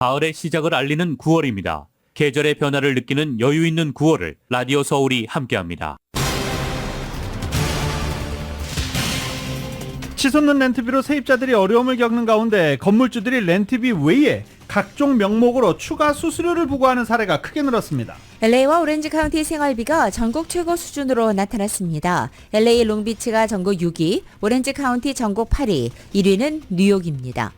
가을의 시작을 알리는 9월입니다. 계절의 변화를 느끼는 여유 있는 9월을 라디오 서울이 함께합니다. 치솟는 렌트비로 세입자들이 어려움을 겪는 가운데 건물주들이 렌트비 외에 각종 명목으로 추가 수수료를 부과하는 사례가 크게 늘었습니다. LA와 오렌지 카운티 생활비가 전국 최고 수준으로 나타났습니다. LA 롱비치가 전국 6위, 오렌지 카운티 전국 8위, 1위는 뉴욕입니다.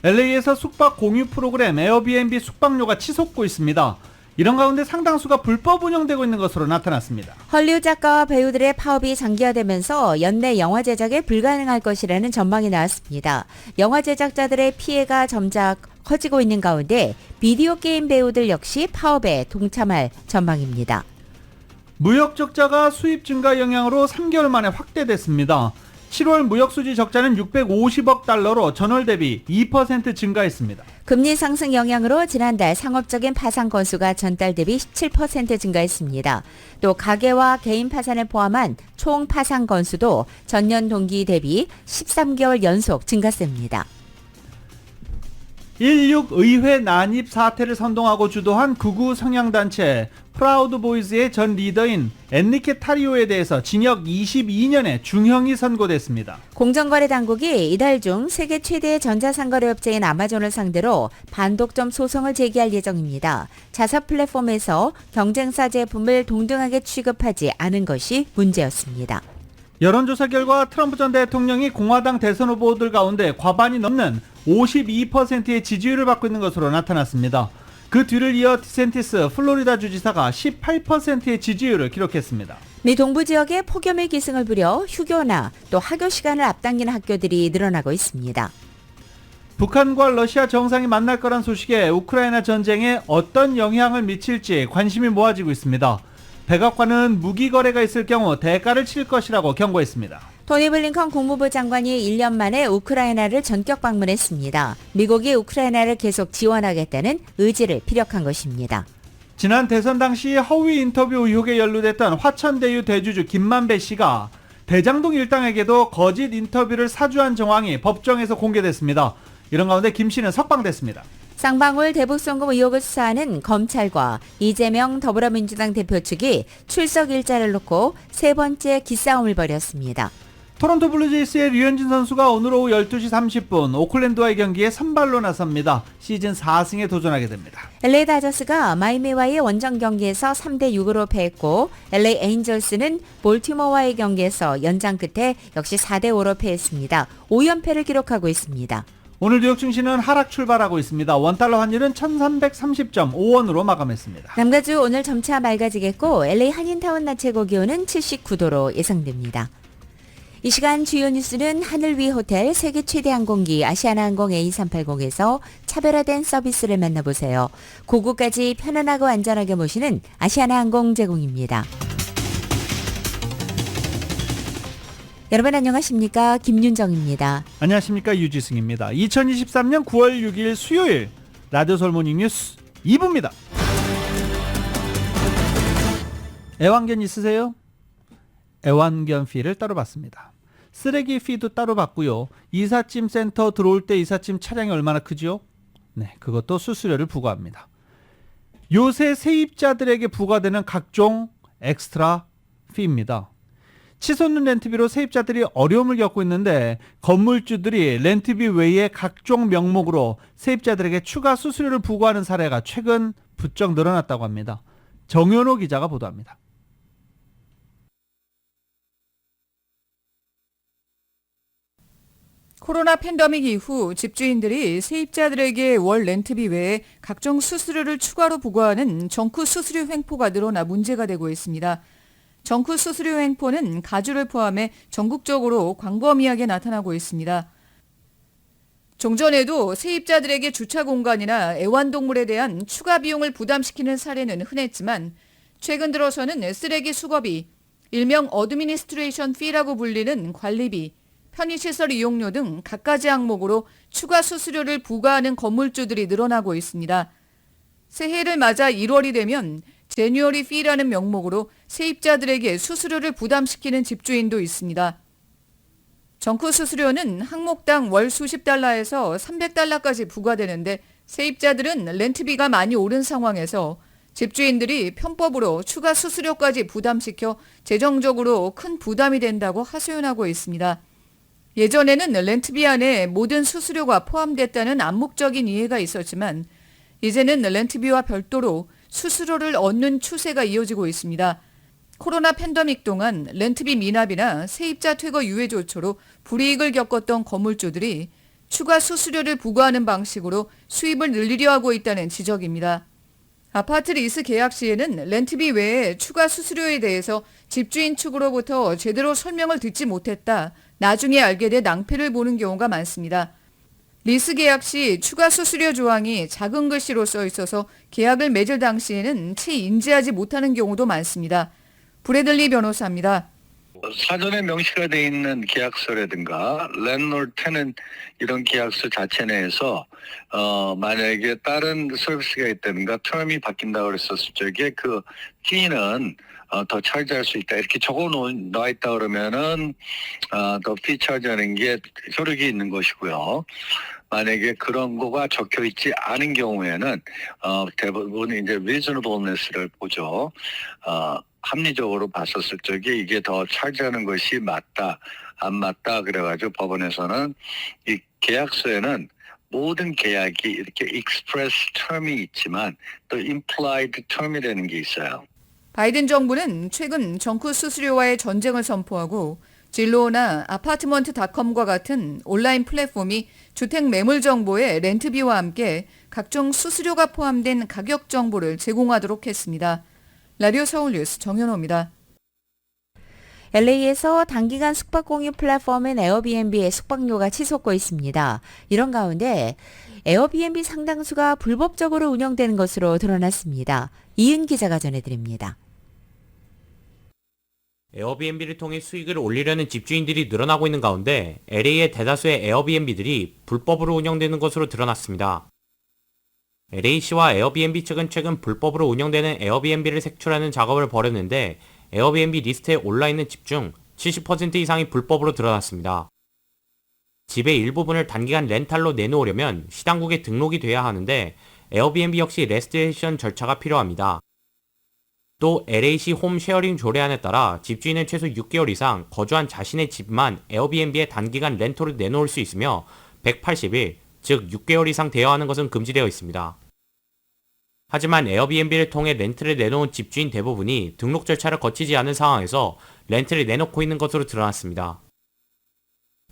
LA에서 숙박 공유 프로그램 에어비앤비 숙박료가 치솟고 있습니다. 이런 가운데 상당수가 불법 운영되고 있는 것으로 나타났습니다. 헐리우드 작가와 배우들의 파업이 장기화되면서 연내 영화 제작에 불가능할 것이라는 전망이 나왔습니다. 영화 제작자들의 피해가 점차 커지고 있는 가운데 비디오 게임 배우들 역시 파업에 동참할 전망입니다. 무역 적자가 수입 증가 영향으로 3개월 만에 확대됐습니다. 7월 무역수지 적자는 650억 달러로 전월 대비 2% 증가했습니다. 금리 상승 영향으로 지난달 상업적인 파산 건수가 전달 대비 17% 증가했습니다. 또 가계와 개인 파산을 포함한 총 파산 건수도 전년 동기 대비 13개월 연속 증가세입니다. 16의회 난입 사태를 선동하고 주도한 극우 성향단체 프라우드 보이즈의 전 리더인 엔리케 타리오에 대해서 징역 22년의 중형이 선고됐습니다. 공정거래 당국이 이달 중 세계 최대의 전자상거래업체인 아마존을 상대로 반독점 소송을 제기할 예정입니다. 자사 플랫폼에서 경쟁사 제품을 동등하게 취급하지 않은 것이 문제였습니다. 여론조사 결과 트럼프 전 대통령이 공화당 대선 후보들 가운데 과반이 넘는 52%의 지지율을 받고 있는 것으로 나타났습니다. 그 뒤를 이어 디센티스 플로리다 주지사가 18%의 지지율을 기록했습니다. 미 동부 지역에 폭염의 기승을 부려 휴교나 또 하교 시간을 앞당기는 학교들이 늘어나고 있습니다. 북한과 러시아 정상이 만날 거란 소식에 우크라이나 전쟁에 어떤 영향을 미칠지 관심이 모아지고 있습니다. 백악관은 무기 거래가 있을 경우 대가를 칠 것이라고 경고했습니다. 토니 블링컨 국무부 장관이 1년 만에 우크라이나를 전격 방문했습니다. 미국이 우크라이나를 계속 지원하겠다는 의지를 피력한 것입니다. 지난 대선 당시 허위 인터뷰 의혹에 연루됐던 화천대유 대주주 김만배 씨가 대장동 일당에게도 거짓 인터뷰를 사주한 정황이 법정에서 공개됐습니다. 이런 가운데 김 씨는 석방됐습니다. 쌍방울 대북송금 의혹을 수사하는 검찰과 이재명 더불어민주당 대표 측이 출석 일자를 놓고 세 번째 기싸움을 벌였습니다. 토론토 블루제이스의 류현진 선수가 오늘 오후 12시 30분 오클랜드와의 경기에 선발로 나섭니다. 시즌 4승에 도전하게 됩니다. LA 다저스가 마이애미와의 원정 경기에서 3대6으로 패했고 LA 에인절스는 볼티모어와의 경기에서 연장 끝에 역시 4대5로 패했습니다. 5연패를 기록하고 있습니다. 오늘 뉴욕 증시는 하락 출발하고 있습니다. 원달러 환율은 1330.5원으로 마감했습니다. 남가주 오늘 점차 맑아지겠고 LA 한인타운 낮 최고 기온은 79도로 예상됩니다. 이 시간 주요 뉴스는 하늘 위 호텔 세계 최대 항공기 아시아나항공 A380에서 차별화된 서비스를 만나보세요. 고국까지 편안하고 안전하게 모시는 아시아나항공 제공입니다. 여러분 안녕하십니까? 김윤정입니다. 안녕하십니까? 유지승입니다. 2023년 9월 6일 수요일 라디오 서울 모닝 뉴스 2부입니다. 애완견 있으세요? 애완견 피를 따로 받습니다. 쓰레기 피도 따로 받고요. 이삿짐 센터 들어올 때 이삿짐 차량이 얼마나 크죠? 네, 그것도 수수료를 부과합니다. 요새 세입자들에게 부과되는 각종 엑스트라 피입니다. 치솟는 렌트비로 세입자들이 어려움을 겪고 있는데 건물주들이 렌트비 외에 각종 명목으로 세입자들에게 추가 수수료를 부과하는 사례가 최근 부쩍 늘어났다고 합니다. 정현호 기자가 보도합니다. 코로나 팬데믹 이후 집주인들이 세입자들에게 월 렌트비 외에 각종 수수료를 추가로 부과하는 정크 수수료 횡포가 늘어나 문제가 되고 있습니다. 정크 수수료 횡포는 가주를 포함해 전국적으로 광범위하게 나타나고 있습니다. 종전에도 세입자들에게 주차 공간이나 애완동물에 대한 추가 비용을 부담시키는 사례는 흔했지만 최근 들어서는 쓰레기 수거비, 일명 어드미니스트레이션 피라고 불리는 관리비, 편의시설 이용료 등 갖가지 항목으로 추가 수수료를 부과하는 건물주들이 늘어나고 있습니다. 새해를 맞아 1월이 되면 제뉴어리 피라는 명목으로 세입자들에게 수수료를 부담시키는 집주인도 있습니다. 정크 수수료는 항목당 월 수십 달러에서 300달러까지 부과되는데 세입자들은 렌트비가 많이 오른 상황에서 집주인들이 편법으로 추가 수수료까지 부담시켜 재정적으로 큰 부담이 된다고 하소연하고 있습니다. 예전에는 렌트비 안에 모든 수수료가 포함됐다는 암묵적인 이해가 있었지만 이제는 렌트비와 별도로 수수료를 얻는 추세가 이어지고 있습니다. 코로나 팬데믹 동안 렌트비 미납이나 세입자 퇴거 유예 조처로 불이익을 겪었던 건물주들이 추가 수수료를 부과하는 방식으로 수입을 늘리려 하고 있다는 지적입니다. 아파트 리스 계약 시에는 렌트비 외에 추가 수수료에 대해서 집주인 측으로부터 제대로 설명을 듣지 못했다, 나중에 알게 돼 낭패를 보는 경우가 많습니다. 리스 계약 시 추가 수수료 조항이 작은 글씨로 써 있어서 계약을 맺을 당시에는 채 인지하지 못하는 경우도 많습니다. 브래들리 변호사입니다. 사전에 명시가 돼 있는 계약서라든가 랜드로드 테넌트 이런 계약서 자체 내에서 만약에 다른 서비스가 있다든가 텀이 바뀐다고 그랬었을 적에 그 피는 더 차지할 수 있다 이렇게 적어 놓아 있다 그러면은 더 피 차지하는 게 효력이 있는 것이고요. 만약에 그런 거가 적혀 있지 않은 경우에는 대부분 이제 reasonableness를 보죠. 합리적으로 봤었을 적에 이게 더 차지하는 것이 맞다, 안 맞다 그래가지고 법원에서는 이 계약서에는 모든 계약이 이렇게 express term이 있지만 또 implied term이라는 게 있어요. 바이든 정부는 최근 정크 수수료와의 전쟁을 선포하고 진로나 아파트먼트닷컴과 같은 온라인 플랫폼이 주택 매물 정보의 렌트비와 함께 각종 수수료가 포함된 가격 정보를 제공하도록 했습니다. 라디오 서울 뉴스 정현호입니다. LA에서 단기간 숙박 공유 플랫폼인 에어비앤비의 숙박료가 치솟고 있습니다. 이런 가운데 에어비앤비 상당수가 불법적으로 운영되는 것으로 드러났습니다. 이은 기자가 전해드립니다. 에어비앤비를 통해 수익을 올리려는 집주인들이 늘어나고 있는 가운데 LA의 대다수의 에어비앤비들이 불법으로 운영되는 것으로 드러났습니다. LA시와 에어비앤비 측은 최근 불법으로 운영되는 에어비앤비를 색출하는 작업을 벌였는데 에어비앤비 리스트에 올라있는 집 중 70% 이상이 불법으로 드러났습니다. 집의 일부분을 단기간 렌탈로 내놓으려면 시당국에 등록이 돼야 하는데 에어비앤비 역시 레지스트레이션 절차가 필요합니다. 또 LA시 홈 쉐어링 조례안에 따라 집주인은 최소 6개월 이상 거주한 자신의 집만 에어비앤비에 단기간 렌터로 내놓을 수 있으며 180일, 즉 6개월 이상 대여하는 것은 금지되어 있습니다. 하지만 에어비앤비를 통해 렌트를 내놓은 집주인 대부분이 등록 절차를 거치지 않은 상황에서 렌트를 내놓고 있는 것으로 드러났습니다.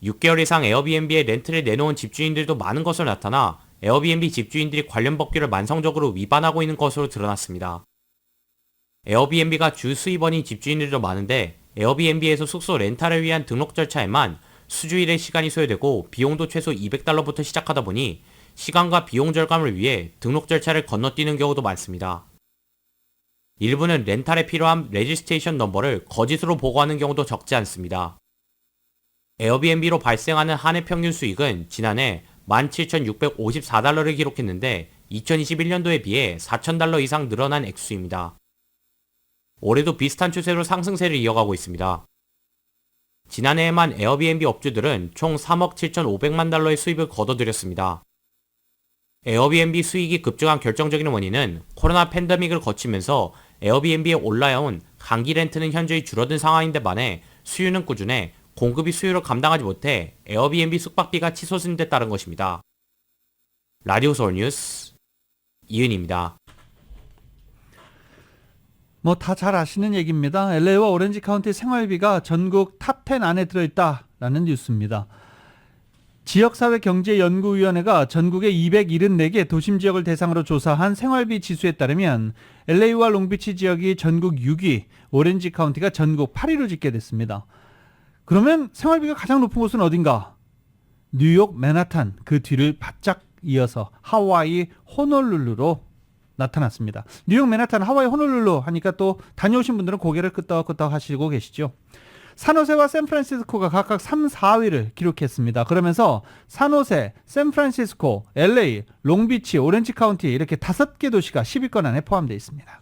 6개월 이상 에어비앤비에 렌트를 내놓은 집주인들도 많은 것으로 나타나 에어비앤비 집주인들이 관련 법규를 만성적으로 위반하고 있는 것으로 드러났습니다. 에어비앤비가 주 수입원인 집주인들도 많은데 에어비앤비에서 숙소 렌탈을 위한 등록 절차에만 수주일의 시간이 소요되고 비용도 최소 $200부터 시작하다 보니 시간과 비용 절감을 위해 등록 절차를 건너뛰는 경우도 많습니다. 일부는 렌탈에 필요한 레지스트레이션 넘버를 거짓으로 보고하는 경우도 적지 않습니다. 에어비앤비로 발생하는 한 해 평균 수익은 지난해 $17,654를 기록했는데 2021년도에 비해 $4,000 이상 늘어난 액수입니다. 올해도 비슷한 추세로 상승세를 이어가고 있습니다. 지난해에만 에어비앤비 업주들은 총 $3억 7,500만 달러의 수입을 거둬들였습니다. 에어비앤비 수익이 급증한 결정적인 원인은 코로나 팬데믹을 거치면서 에어비앤비에 올라온 강기 렌트는 현저히 줄어든 상황인데 반해 수요는 꾸준해 공급이 수요를 감당하지 못해 에어비앤비 숙박비가 치솟은 데 따른 것입니다. 라디오 서울 뉴스 이은입니다. 뭐 다 잘 아시는 얘기입니다. LA와 오렌지 카운티 생활비가 전국 탑10 안에 들어있다라는 뉴스입니다. 지역사회경제연구위원회가 전국의 274개 도심 지역을 대상으로 조사한 생활비 지수에 따르면 LA와 롱비치 지역이 전국 6위, 오렌지 카운티가 전국 8위로 집계 됐습니다. 그러면 생활비가 가장 높은 곳은 어딘가? 뉴욕 맨하탄, 그 뒤를 바짝 이어서 하와이 호놀룰루로 나타났습니다. 뉴욕 맨하탄, 하와이 호놀룰루 하니까 또 다녀오신 분들은 고개를 끄덕끄덕 하시고 계시죠. 산호세와 샌프란시스코가 각각 3, 4위를 기록했습니다. 그러면서 산호세, 샌프란시스코, LA, 롱비치, 오렌지 카운티 이렇게 5개 도시가 10위권 안에 포함되어 있습니다.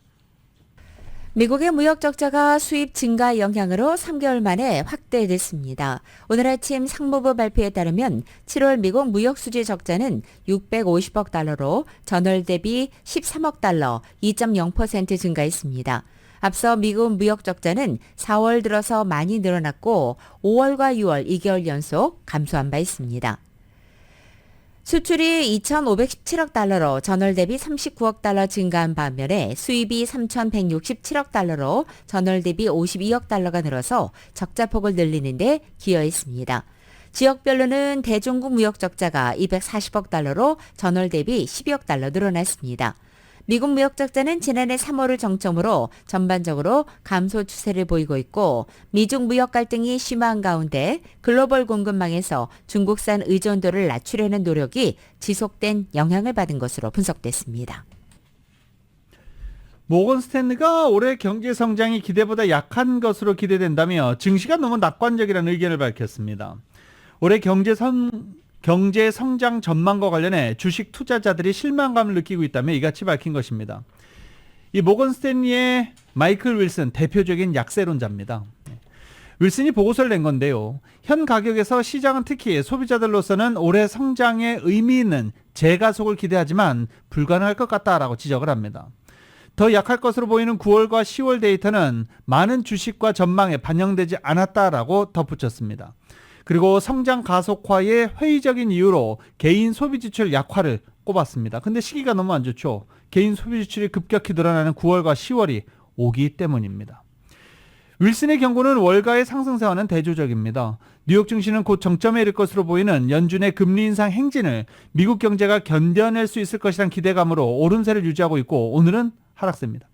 미국의 무역 적자가 수입 증가 영향으로 3개월 만에 확대됐습니다. 오늘 아침 상무부 발표에 따르면 7월 미국 무역 수지 적자는 650억 달러로 전월 대비 13억 달러, 2.0% 증가했습니다. 앞서 미국 무역 적자는 4월 들어서 많이 늘어났고 5월과 6월 2개월 연속 감소한 바 있습니다. 수출이 2,517억 달러로 전월 대비 39억 달러 증가한 반면에 수입이 3,167억 달러로 전월 대비 52억 달러가 늘어서 적자폭을 늘리는 데 기여했습니다. 지역별로는 대중국 무역 적자가 240억 달러로 전월 대비 12억 달러 늘어났습니다. 미국 무역 적자는 지난해 3월을 정점으로 전반적으로 감소 추세를 보이고 있고 미중 무역 갈등이 심화한 가운데 글로벌 공급망에서 중국산 의존도를 낮추려는 노력이 지속된 영향을 받은 것으로 분석됐습니다. 모건 스탠리가 올해 경제 성장이 기대보다 약한 것으로 기대된다며 증시가 너무 낙관적이라는 의견을 밝혔습니다. 올해 경제 성장 전망과 관련해 주식 투자자들이 실망감을 느끼고 있다며 이같이 밝힌 것입니다. 이 모건 스탠리의 마이클 윌슨 대표적인 약세론자입니다. 윌슨이 보고서를 낸 건데요. 현 가격에서 시장은 특히 소비자들로서는 올해 성장에 의미 있는 재가속을 기대하지만 불가능할 것 같다라고 지적을 합니다. 더 약할 것으로 보이는 9월과 10월 데이터는 많은 주식과 전망에 반영되지 않았다라고 덧붙였습니다. 그리고 성장 가속화의 회의적인 이유로 개인 소비 지출 약화를 꼽았습니다. 근데 시기가 너무 안 좋죠. 개인 소비 지출이 급격히 늘어나는 9월과 10월이 오기 때문입니다. 윌슨의 경고는 월가의 상승세와는 대조적입니다. 뉴욕 증시는 곧 정점에 이를 것으로 보이는 연준의 금리 인상 행진을 미국 경제가 견뎌낼 수 있을 것이란 기대감으로 오름세를 유지하고 있고 오늘은 하락세입니다.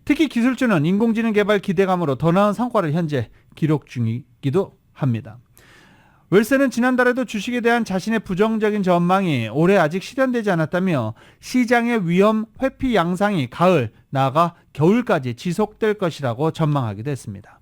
특히 기술주는 인공지능 개발 기대감으로 더 나은 성과를 현재 기록 중이기도 합니다. 웰스는 지난달에도 주식에 대한 자신의 부정적인 전망이 올해 아직 실현되지 않았다며 시장의 위험 회피 양상이 가을, 나아가 겨울까지 지속될 것이라고 전망하기도 했습니다.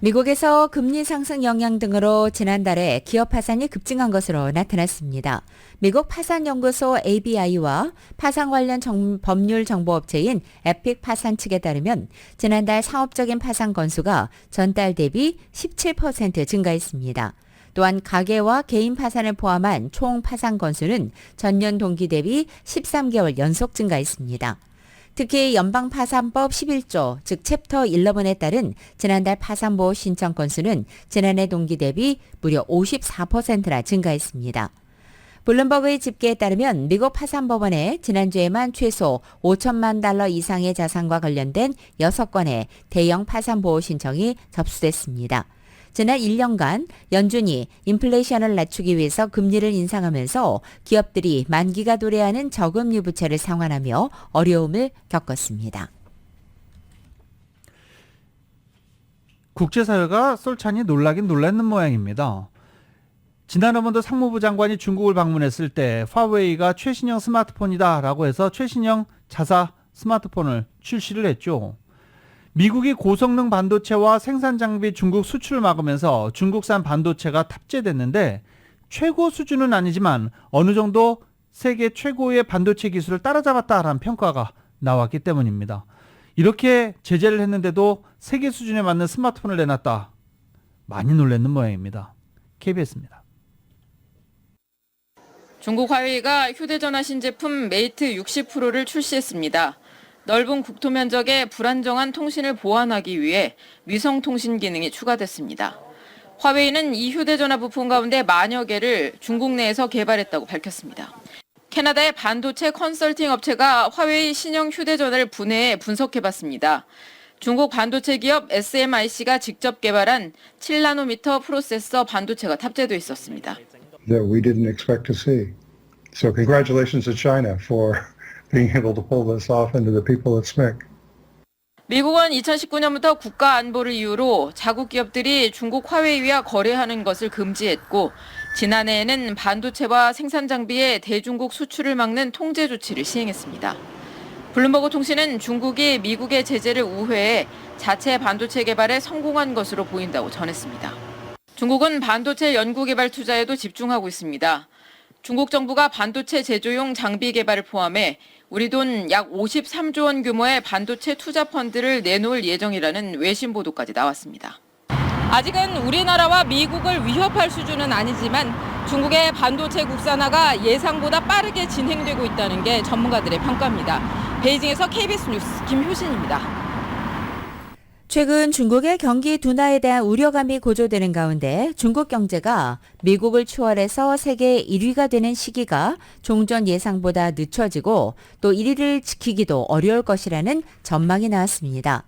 미국에서 금리 상승 영향 등으로 지난달에 기업 파산이 급증한 것으로 나타났습니다. 미국 파산연구소 ABI와 파산 관련 법률 정보업체인 에픽 파산 측에 따르면 지난달 상업적인 파산 건수가 전달 대비 17% 증가했습니다. 또한 가계와 개인 파산을 포함한 총 파산 건수는 전년 동기 대비 13개월 연속 증가했습니다. 특히 연방파산법 11조, 즉 챕터 11에 따른 지난달 파산보호 신청 건수는 지난해 동기 대비 무려 54%나 증가했습니다. 블룸버그의 집계에 따르면 미국 파산법원에 지난주에만 최소 5천만 달러 이상의 자산과 관련된 6건의 대형 파산보호 신청이 접수됐습니다. 지난 1년간 연준이 인플레이션을 낮추기 위해서 금리를 인상하면서 기업들이 만기가 도래하는 저금리 부채를 상환하며 어려움을 겪었습니다. 국제사회가 솔찬히 놀라긴 놀랐는 모양입니다. 지난 한번도 상무부 장관이 중국을 방문했을 때 화웨이가 최신형 스마트폰이다 라고 해서 최신형 자사 스마트폰을 출시를 했죠. 미국이 고성능 반도체와 생산 장비 중국 수출을 막으면서 중국산 반도체가 탑재됐는데 최고 수준은 아니지만 어느 정도 세계 최고의 반도체 기술을 따라잡았다라는 평가가 나왔기 때문입니다. 이렇게 제재를 했는데도 세계 수준에 맞는 스마트폰을 내놨다. 많이 놀랐는 모양입니다. KBS입니다. 중국 화웨이가 휴대전화 신제품 메이트 60 프로를 출시했습니다. 넓은 국토 면적에 불안정한 통신을 보완하기 위해 위성통신 기능이 추가됐습니다. 화웨이는 이 휴대전화 부품 가운데 만여 개를 중국 내에서 개발했다고 밝혔습니다. 캐나다의 반도체 컨설팅 업체가 화웨이 신형 휴대전화를 분해해 분석해봤습니다. 중국 반도체 기업 SMIC가 직접 개발한 7나노미터 프로세서 반도체가 탑재돼 있었습니다. That we didn't expect to see. So congratulations to China for being able to pull this off and to the people at SMIC. 미국은 2019년부터 국가 안보를 이유로 자국 기업들이 중국 화웨이와 거래하는 것을 금지했고 지난해에는 반도체와 생산 장비의 대중국 수출을 막는 통제 조치를 시행했습니다. 블룸버그 통신은 중국이 미국의 제재를 우회해 자체 반도체 개발에 성공한 것으로 보인다고 전했습니다. 중국은 반도체 연구개발 투자에도 집중하고 있습니다. 중국 정부가 반도체 제조용 장비 개발을 포함해 우리 돈 약 53조 원 규모의 반도체 투자 펀드를 내놓을 예정이라는 외신 보도까지 나왔습니다. 아직은 우리나라와 미국을 위협할 수준은 아니지만 중국의 반도체 국산화가 예상보다 빠르게 진행되고 있다는 게 전문가들의 평가입니다. 베이징에서 KBS 뉴스 김효신입니다. 최근 중국의 경기 둔화에 대한 우려감이 고조되는 가운데 중국 경제가 미국을 추월해서 세계 1위가 되는 시기가 종전 예상보다 늦춰지고 또 1위를 지키기도 어려울 것이라는 전망이 나왔습니다.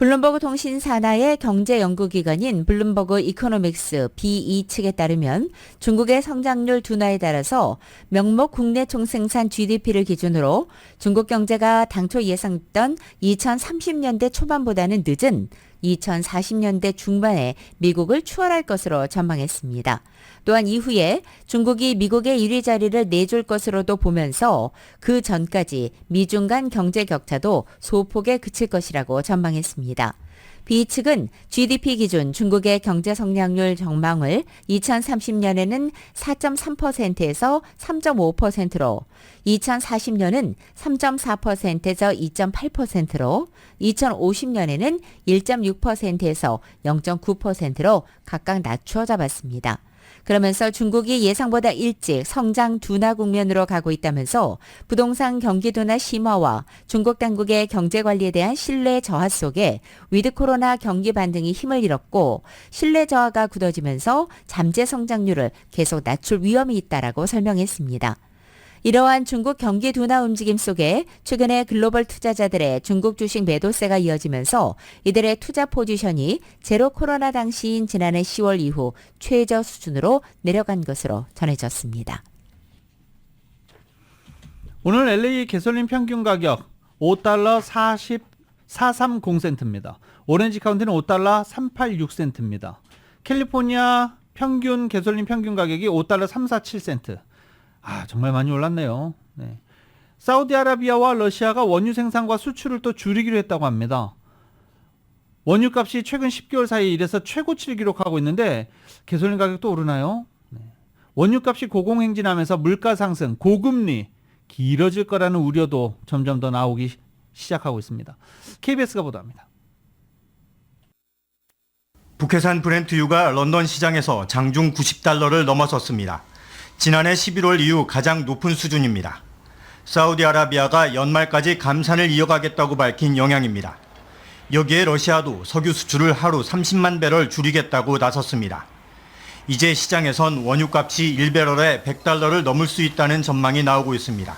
블룸버그 통신 산하의 경제 연구기관인 블룸버그 이코노믹스 BE 측에 따르면 중국의 성장률 둔화에 따라서 명목 국내 총생산 GDP를 기준으로 중국 경제가 당초 예상했던 2030년대 초반보다는 늦은 2040년대 중반에 미국을 추월할 것으로 전망했습니다. 또한 이후에 중국이 미국의 1위 자리를 내줄 것으로도 보면서 그 전까지 미중 간 경제 격차도 소폭에 그칠 것이라고 전망했습니다. B 측은 GDP 기준 중국의 경제 성장률 전망을 2030년에는 4.3%에서 3.5%로, 2040년은 3.4%에서 2.8%로, 2050년에는 1.6%에서 0.9%로 각각 낮추어 잡았습니다. 그러면서 중국이 예상보다 일찍 성장 둔화 국면으로 가고 있다면서 부동산 경기 둔화 심화와 중국 당국의 경제 관리에 대한 신뢰 저하 속에 위드 코로나 경기 반등이 힘을 잃었고 신뢰 저하가 굳어지면서 잠재 성장률을 계속 낮출 위험이 있다라고 설명했습니다. 이러한 중국 경기 둔화 움직임 속에 최근에 글로벌 투자자들의 중국 주식 매도세가 이어지면서 이들의 투자 포지션이 제로 코로나 당시인 지난해 10월 이후 최저 수준으로 내려간 것으로 전해졌습니다. 오늘 LA 가솔린 평균 가격 5달러 430센트입니다. 오렌지 카운티는 5달러 386센트입니다. 캘리포니아 평균 가솔린 평균 가격이 5달러 347센트. 정말 많이 올랐네요. 네. 사우디아라비아와 러시아가 원유 생산과 수출을 또 줄이기로 했다고 합니다. 원유 값이 최근 10개월 사이에 이래서 최고치를 기록하고 있는데 가솔린 가격도 오르나요? 네. 원유 값이 고공행진하면서 물가 상승, 고금리 길어질 거라는 우려도 점점 더 나오기 시작하고 있습니다. KBS가 보도합니다. 북해산 브렌트유가 런던 시장에서 장중 90달러를 넘어섰습니다. 지난해 11월 이후 가장 높은 수준입니다. 사우디아라비아가 연말까지 감산을 이어가겠다고 밝힌 영향입니다. 여기에 러시아도 석유 수출을 하루 30만 배럴 줄이겠다고 나섰습니다. 이제 시장에선 원유값이 1배럴에 100달러를 넘을 수 있다는 전망이 나오고 있습니다.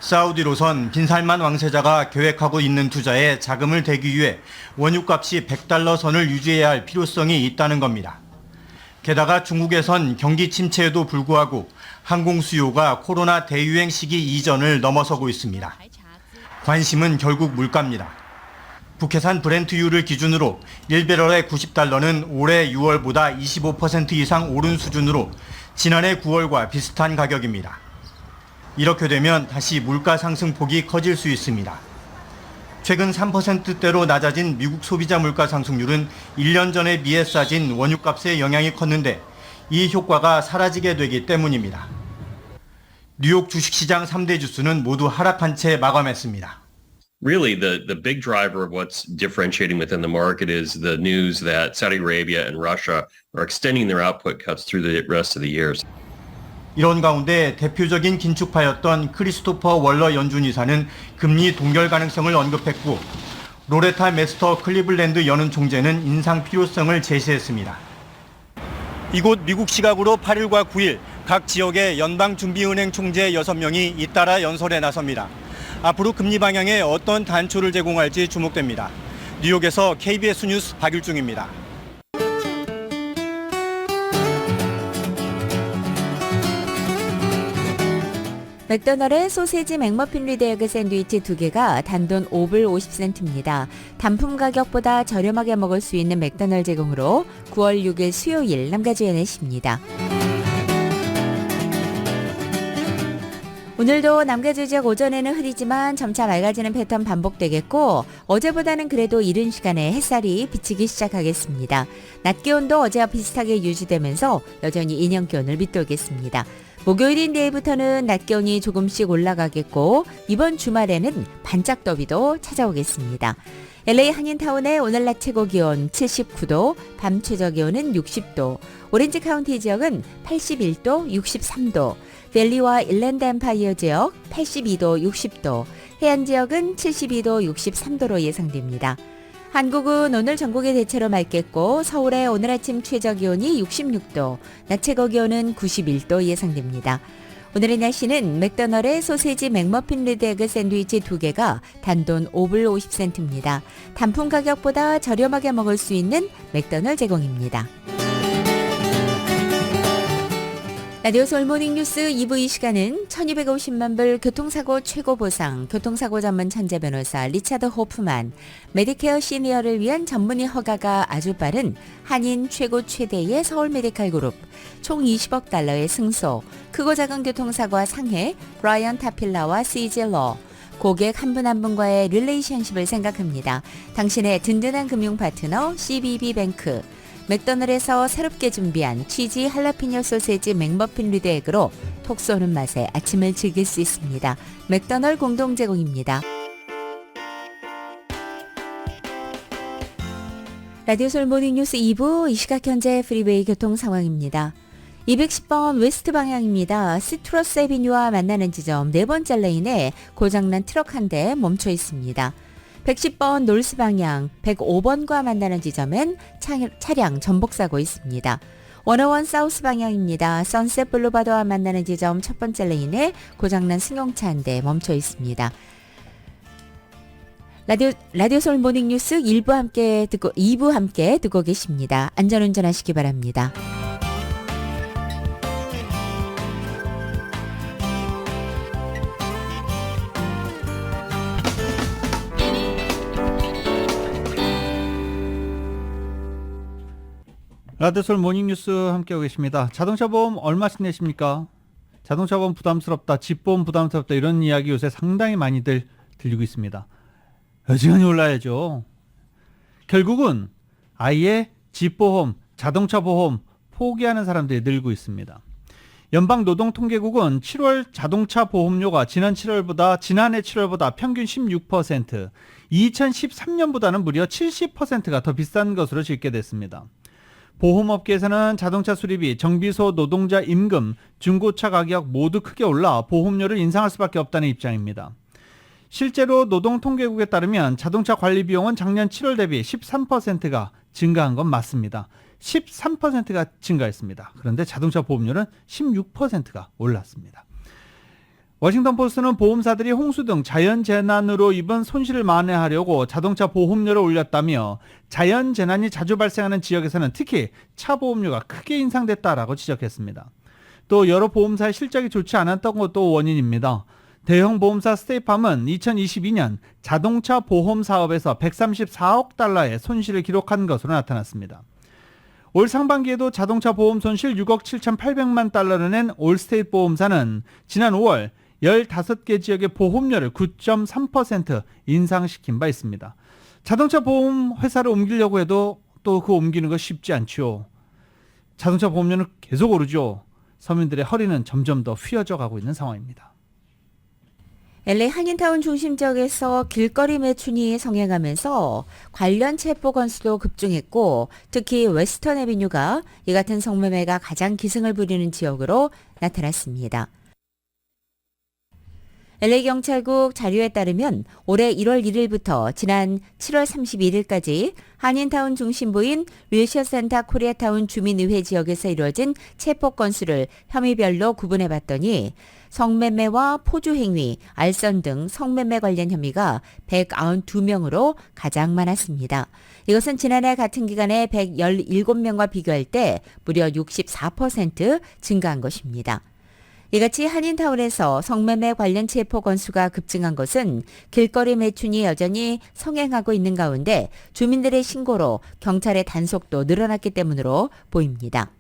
사우디로선 빈살만 왕세자가 계획하고 있는 투자에 자금을 대기 위해 원유값이 100달러 선을 유지해야 할 필요성이 있다는 겁니다. 게다가 중국에선 경기 침체에도 불구하고 항공 수요가 코로나 대유행 시기 이전을 넘어서고 있습니다. 관심은 결국 물가입니다. 북해산 브렌트유를 기준으로 1배럴의 90달러는 올해 6월보다 25% 이상 오른 수준으로 지난해 9월과 비슷한 가격입니다. 이렇게 되면 다시 물가 상승폭이 커질 수 있습니다. 최근 3%대로 낮아진 미국 소비자 물가 상승률은 1년 전에 비해 싸진 원유값의 영향이 컸는데 이 효과가 사라지게 되기 때문입니다. 뉴욕 주식시장 3대 주수는 모두 하락한 채 마감했습니다. Really, the big driver of what's differentiating within the market is the news that Saudi Arabia and Russia are extending their output cuts through the rest of the years. 이런 가운데 대표적인 긴축파였던 크리스토퍼 월러 연준이사는 금리 동결 가능성을 언급했고 로레타 메스터 클리블랜드 연은 총재는 인상 필요성을 제시했습니다. 이곳 미국 시각으로 8일과 9일 각 지역의 연방준비은행 총재 6명이 잇따라 연설에 나섭니다. 앞으로 금리 방향에 어떤 단초를 제공할지 주목됩니다. 뉴욕에서 KBS 뉴스 박율중입니다. 맥도널의 소세지 맥머핀 리드에그 샌드위치 2개가 단돈 5불 50센트입니다. 단품 가격보다 저렴하게 먹을 수 있는 맥도널 제공으로 9월 6일 수요일 남가주의 내십니다. 오늘도 남가주 지역 오전에는 흐리지만 점차 맑아지는 패턴 반복되겠고 어제보다는 그래도 이른 시간에 햇살이 비치기 시작하겠습니다. 낮 기온도 어제와 비슷하게 유지되면서 여전히 인형 기온을 밑돌겠습니다. 목요일인 내일부터는 낮 기온이 조금씩 올라가겠고 이번 주말에는 반짝 더위도 찾아오겠습니다. LA 한인타운의 오늘 낮 최고 기온 79도, 밤 최저 기온은 60도, 오렌지 카운티 지역은 81도, 63도, 밸리와 일랜드 엠파이어 지역 82도, 60도, 해안 지역은 72도, 63도로 예상됩니다. 한국은 오늘 전국이 대체로 맑겠고 서울의 오늘 아침 최저 기온이 66도, 낮 최고 기온은 91도 예상됩니다. 오늘의 날씨는 맥도널의 소세지 맥머핀 리드에그 샌드위치 2개가 단돈 5불 50센트입니다. 단품 가격보다 저렴하게 먹을 수 있는 맥도널 제공입니다. 라디오 서울 모닝뉴스 2부 이 시간은 1250만 불 교통사고 최고 보상, 교통사고 전문 천재 변호사 리차드 호프만, 메디케어 시니어를 위한 전문의 허가가 아주 빠른 한인 최고 최대의 서울 메디칼 그룹, 총 20억 달러의 승소, 크고 작은 교통사고와 상해, 브라이언 타필라와 CJ-Law, 고객 한 분 한 분과의 릴레이션십을 생각합니다. 당신의 든든한 금융 파트너 CBB뱅크, 맥도날드에서 새롭게 준비한 치즈 할라피뇨 소세지 맥머핀 리드에그로 톡 쏘는 맛에 아침을 즐길 수 있습니다. 맥도날드 공동 제공입니다. 라디오 서울 모닝뉴스 2부 이 시각 현재 프리웨이 교통 상황입니다. 210번 웨스트 방향입니다. 시트러스 에비뉴와 만나는 지점 4번째 레인에 고장난 트럭 한 대 멈춰 있습니다. 110번 놀스 방향 105번과 만나는 지점엔 차량 전복사고 있습니다. 101 사우스 방향입니다. 선셋 블루바드와 만나는 지점 첫 번째 레인에 고장난 승용차 한 대 멈춰 있습니다. 라디오 서울 모닝뉴스 2부 함께 듣고 계십니다. 안전운전하시기 바랍니다. 라디오 서울 모닝뉴스 함께하고 계십니다. 자동차 보험 얼마씩 내십니까? 자동차 보험 부담스럽다, 집보험 부담스럽다 이런 이야기 요새 상당히 많이들 들리고 있습니다. 여지간히 올라야죠. 결국은 아예 집보험, 자동차 보험 포기하는 사람들이 늘고 있습니다. 연방노동통계국은 7월 자동차 보험료가 지난해 7월보다 평균 16%, 2013년보다는 무려 70%가 더 비싼 것으로 집계됐습니다. 보험업계에서는 자동차 수리비, 정비소 노동자 임금, 중고차 가격 모두 크게 올라 보험료를 인상할 수밖에 없다는 입장입니다. 실제로 노동통계국에 따르면 자동차 관리 비용은 작년 7월 대비 13%가 증가한 건 맞습니다. 13%가 증가했습니다. 그런데 자동차 보험료는 16%가 올랐습니다. 워싱턴 포스트는 보험사들이 홍수 등 자연재난으로 입은 손실을 만회하려고 자동차 보험료를 올렸다며 자연재난이 자주 발생하는 지역에서는 특히 차 보험료가 크게 인상됐다라고 지적했습니다. 또 여러 보험사의 실적이 좋지 않았던 것도 원인입니다. 대형 보험사 스테이팜은 2022년 자동차 보험 사업에서 134억 달러의 손실을 기록한 것으로 나타났습니다. 올 상반기에도 자동차 보험 손실 6억 7,800만 달러를 낸 올스테이트 보험사는 지난 5월 15개 지역의 보험료를 9.3% 인상시킨 바 있습니다. 자동차 보험 회사를 옮기려고 해도 또 그 옮기는 거 쉽지 않죠. 자동차 보험료는 계속 오르죠. 서민들의 허리는 점점 더 휘어져 가고 있는 상황입니다. LA 한인타운 중심 지역에서 길거리 매춘이 성행하면서 관련 체포 건수도 급증했고 특히 웨스턴 애비뉴가 이 같은 성매매가 가장 기승을 부리는 지역으로 나타났습니다. LA경찰국 자료에 따르면 올해 1월 1일부터 지난 7월 31일까지 한인타운 중심부인 윌셔센터 코리아타운 주민의회 지역에서 이루어진 체포 건수를 혐의별로 구분해봤더니 성매매와 포주행위, 알선 등 성매매 관련 혐의가 192명으로 가장 많았습니다. 이것은 지난해 같은 기간에 117명과 비교할 때 무려 64% 증가한 것입니다. 이같이 한인타운에서 성매매 관련 체포 건수가 급증한 것은 길거리 매춘이 여전히 성행하고 있는 가운데 주민들의 신고로 경찰의 단속도 늘어났기 때문으로 보입니다.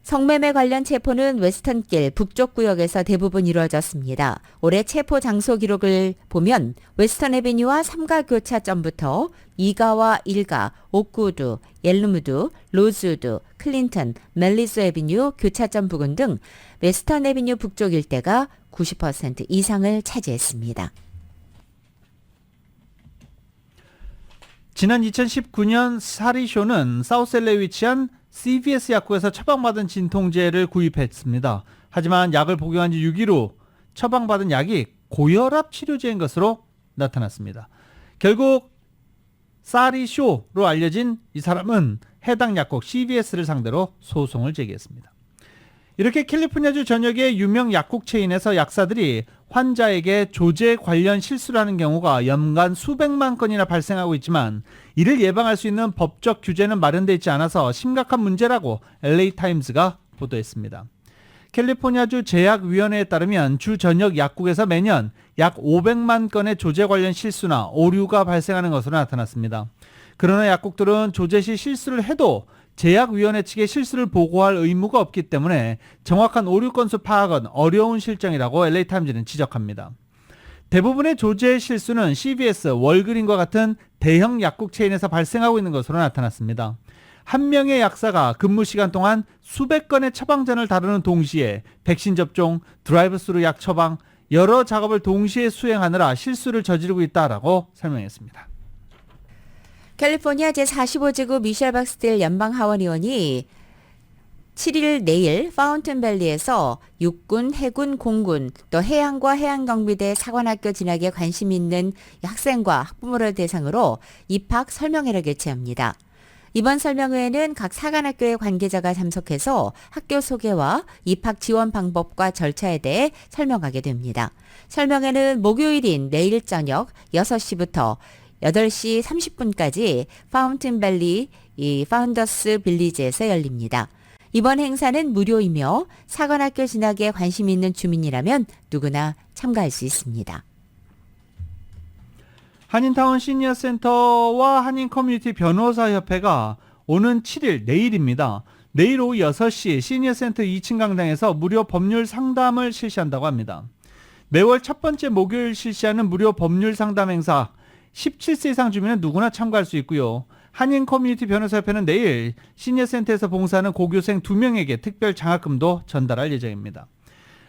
성매매 관련 체포는 웨스턴길 북쪽 구역에서 대부분 이루어졌습니다. 올해 체포 장소 기록을 보면 웨스턴 애비뉴와 3가 교차점부터 2가와 1가, 옥구드, 옐루무드, 로즈우드, 클린턴, 멜리스 애비뉴 교차점 부근 등 웨스턴 애비뉴 북쪽 일대가 90% 이상을 차지했습니다. 지난 2019년 사리쇼는 사우스LA에 위치한 CVS 약국에서 처방받은 진통제를 구입했습니다. 하지만 약을 복용한 지 6일 후 처방받은 약이 고혈압 치료제인 것으로 나타났습니다. 결국 사리쇼로 알려진 이 사람은 해당 약국 CVS를 상대로 소송을 제기했습니다. 이렇게 캘리포니아주 전역의 유명 약국 체인에서 약사들이 환자에게 조제 관련 실수를 하는 경우가 연간 수백만 건이나 발생하고 있지만 이를 예방할 수 있는 법적 규제는 마련되어 있지 않아서 심각한 문제라고 LA타임스가 보도했습니다. 캘리포니아주 제약위원회에 따르면 주 전역 약국에서 매년 약 500만 건의 조제 관련 실수나 오류가 발생하는 것으로 나타났습니다. 그러나 약국들은 조제 시 실수를 해도 제약위원회 측에 실수를 보고할 의무가 없기 때문에 정확한 오류 건수 파악은 어려운 실정이라고 LA타임즈는 지적합니다. 대부분의 조제 실수는 CVS, 월그린과 같은 대형 약국 체인에서 발생하고 있는 것으로 나타났습니다. 한 명의 약사가 근무 시간 동안 수백 건의 처방전을 다루는 동시에 백신 접종, 드라이브스루 약 처방, 여러 작업을 동시에 수행하느라 실수를 저지르고 있다라고 설명했습니다. 캘리포니아 제45지구 미셸 박스딜 연방하원의원이 7일 내일 파운튼밸리에서 육군, 해군, 공군, 또 해양과 해양경비대 사관학교 진학에 관심 있는 학생과 학부모를 대상으로 입학 설명회를 개최합니다. 이번 설명회에는 각 사관학교의 관계자가 참석해서 학교 소개와 입학 지원 방법과 절차에 대해 설명하게 됩니다. 설명회는 목요일인 내일 저녁 6시부터 8시 30분까지 파운튼밸리 파운더스 빌리지에서 열립니다. 이번 행사는 무료이며 사관학교 진학에 관심 있는 주민이라면 누구나 참가할 수 있습니다. 한인타운 시니어센터와 한인커뮤니티 변호사협회가 오는 7일 내일입니다. 내일 오후 6시 시니어센터 2층 강당에서 무료 법률 상담을 실시한다고 합니다. 매월 첫 번째 목요일 실시하는 무료 법률 상담 행사 17세 이상 주민은 누구나 참가할 수 있고요. 한인커뮤니티 변호사협회는 내일 시니어센터에서 봉사하는 고교생 2명에게 특별 장학금도 전달할 예정입니다.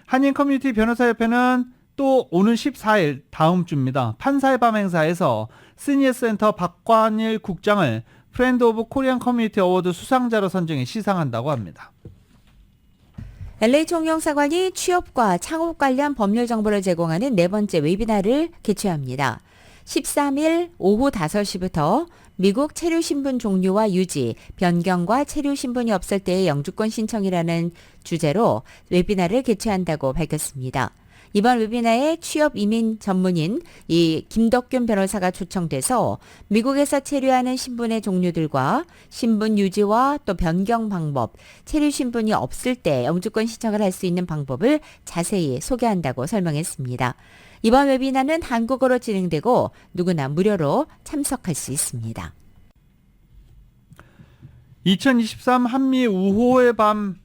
한인커뮤니티 변호사협회는 또 오는 14일 다음 주입니다. 판사의 밤 행사에서 시니어센터 박관일 국장을 프렌드 오브 코리안 커뮤니티 어워드 수상자로 선정해 시상한다고 합니다. LA 총영사관이 취업과 창업 관련 법률 정보를 제공하는 네 번째 웨비나를 개최합니다. 13일 오후 5시부터 미국 체류신분 종류와 유지, 변경과 체류신분이 없을 때의 영주권 신청이라는 주제로 웨비나를 개최한다고 밝혔습니다. 이번 웨비나에 취업 이민 전문인 김덕균 변호사가 초청돼서 미국에서 체류하는 신분의 종류들과 신분 유지와 또 변경 방법, 체류 신분이 없을 때 영주권 신청을 할 수 있는 방법을 자세히 소개한다고 설명했습니다. 이번 웨비나는 한국어로 진행되고 누구나 무료로 참석할 수 있습니다. 2023 한미 우호의 밤